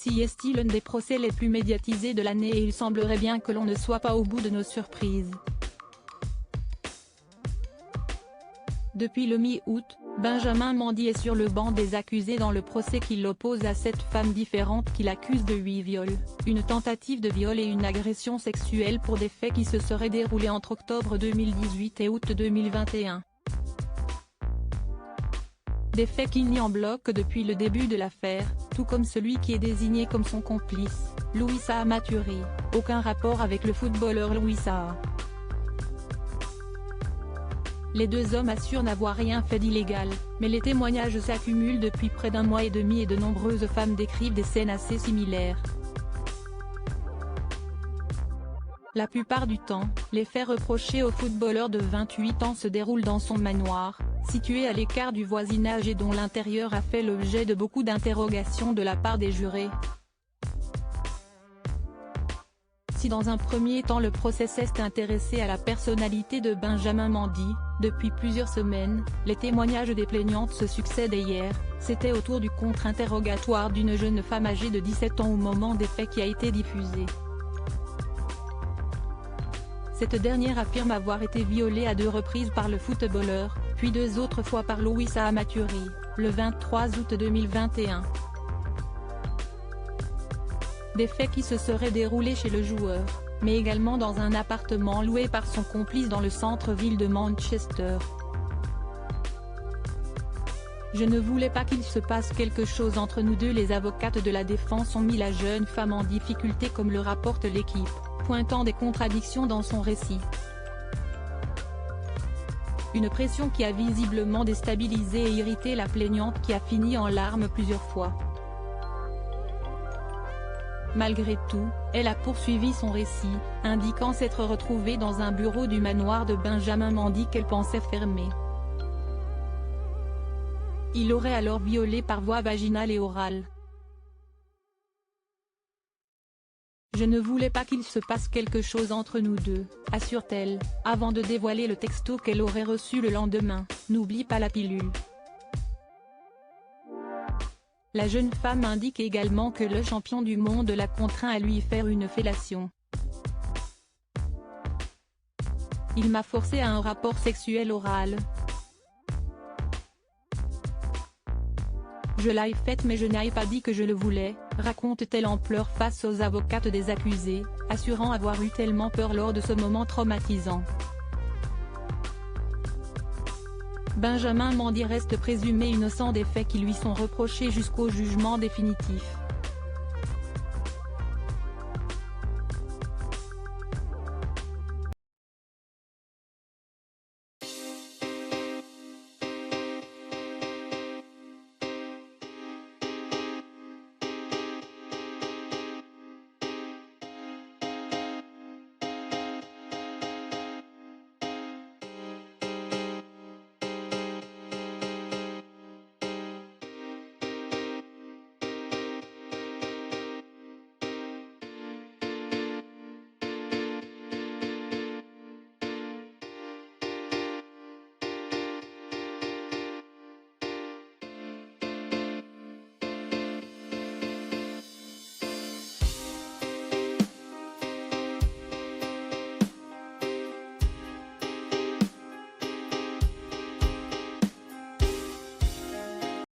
Ceci est-il un des procès les plus médiatisés de l'année et il semblerait bien que l'on ne soit pas au bout de nos surprises. Depuis le mi-août, Benjamin Mendy est sur le banc des accusés dans le procès qui l'oppose à 7 femmes différentes qu'il accuse de 8 viols, une tentative de viol et une agression sexuelle pour des faits qui se seraient déroulés entre octobre 2018 et août 2021. Des faits qu'il nie en bloc depuis le début de l'affaire, tout comme celui qui est désigné comme son complice, Louis Saha Maturi, aucun rapport avec le footballeur Louis Saha. Les deux hommes assurent n'avoir rien fait d'illégal, mais les témoignages s'accumulent depuis près d'un mois et demi et de nombreuses femmes décrivent des scènes assez similaires. La plupart du temps, les faits reprochés au footballeur de 28 ans se déroulent dans son manoir, situé à l'écart du voisinage et dont l'intérieur a fait l'objet de beaucoup d'interrogations de la part des jurés. Si dans un premier temps le procès s'est intéressé à la personnalité de Benjamin Mendy, depuis plusieurs semaines, les témoignages des plaignantes se succèdent et hier, c'était au tour du contre-interrogatoire d'une jeune femme âgée de 17 ans au moment des faits qui a été diffusé. Cette dernière affirme avoir été violée à 2 reprises par le footballeur, puis 2 autres fois par Louis Saha Maturi, le 23 août 2021. Des faits qui se seraient déroulés chez le joueur, mais également dans un appartement loué par son complice dans le centre-ville de Manchester. Je ne voulais pas qu'il se passe quelque chose entre nous deux. Les avocates de la défense ont mis la jeune femme en difficulté comme le rapporte l'équipe, pointant des contradictions dans son récit. Une pression qui a visiblement déstabilisé et irrité la plaignante qui a fini en larmes plusieurs fois. Malgré tout, elle a poursuivi son récit, indiquant s'être retrouvée dans un bureau du manoir de Benjamin Mendy qu'elle pensait fermé. Il l'aurait alors violée par voie vaginale et orale. Je ne voulais pas qu'il se passe quelque chose entre nous deux, assure-t-elle, avant de dévoiler le texto qu'elle aurait reçu le lendemain, n'oublie pas la pilule. La jeune femme indique également que le champion du monde l'a contraint à lui faire une fellation. Il m'a forcé à un rapport sexuel oral. Je l'ai faite mais je n'ai pas dit que je le voulais, raconte-t-elle en pleurs face aux avocates des accusés, assurant avoir eu tellement peur lors de ce moment traumatisant. Benjamin Mendy reste présumé innocent des faits qui lui sont reprochés jusqu'au jugement définitif.